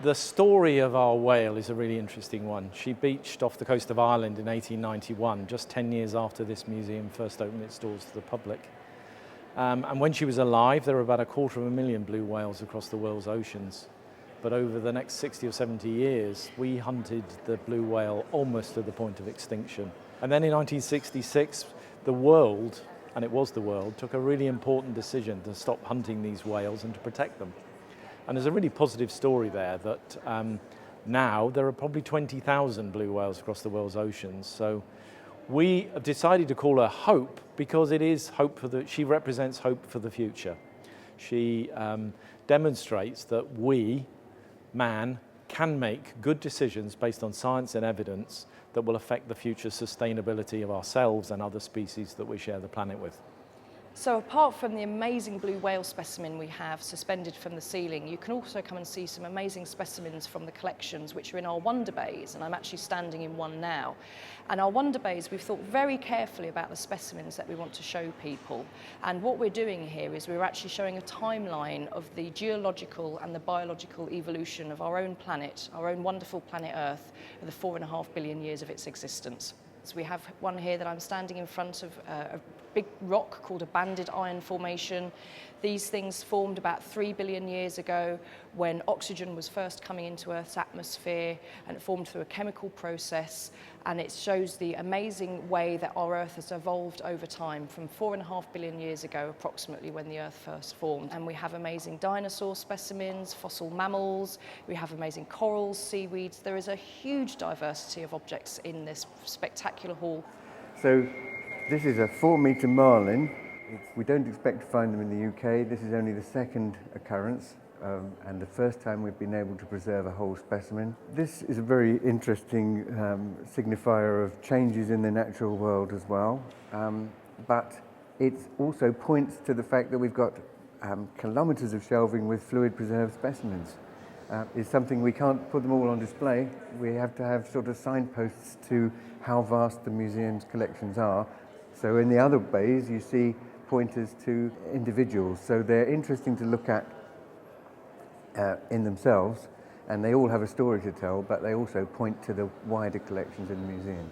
The story of our whale is a really interesting one. She beached off the coast of Ireland in 1891, just 10 years after this museum first opened its doors to the public. And when she was alive, there were about 250,000 blue whales across the world's oceans. But over the next 60 or 70 years, we hunted the blue whale almost to the point of extinction. And then in 1966, the world, and it was the world, took a really important decision to stop hunting these whales and to protect them. And there's a really positive story there that now there are probably 20,000 blue whales across the world's oceans. So we have decided to call her Hope because it is hope she represents hope for the future. She demonstrates that we, man, can make good decisions based on science and evidence that will affect the future sustainability of ourselves and other species that we share the planet with. So apart from the amazing blue whale specimen we have suspended from the ceiling, you can also come and see some amazing specimens from the collections which are in our wonder bays, and I'm actually standing in one now. And our wonder bays, we've thought very carefully about the specimens that we want to show people. And what we're doing here is we're actually showing a timeline of the geological and the biological evolution of our own planet, our own wonderful planet Earth, of the 4.5 billion years of its existence. So we have one here that I'm standing in front of, a big rock called a banded iron formation. These things formed about 3 billion years ago when oxygen was first coming into Earth's atmosphere, and it formed through a chemical process, and it shows the amazing way that our Earth has evolved over time from 4.5 billion years ago approximately when the Earth first formed. And we have amazing dinosaur specimens, fossil mammals, we have amazing corals, seaweeds. There is a huge diversity of objects in this spectacular hall. So this is a 4-metre marlin. We don't expect to find them in the UK. This is only the second occurrence and the first time we've been able to preserve a whole specimen. This is a very interesting signifier of changes in the natural world as well, but it also points to the fact that we've got kilometres of shelving with fluid preserved specimens. It's something we can't put them all on display. We have to have sort of signposts to how vast the museum's collections are. So in the other bays you see pointers to individuals, so they're interesting to look at in themselves, and they all have a story to tell, but they also point to the wider collections in the museum.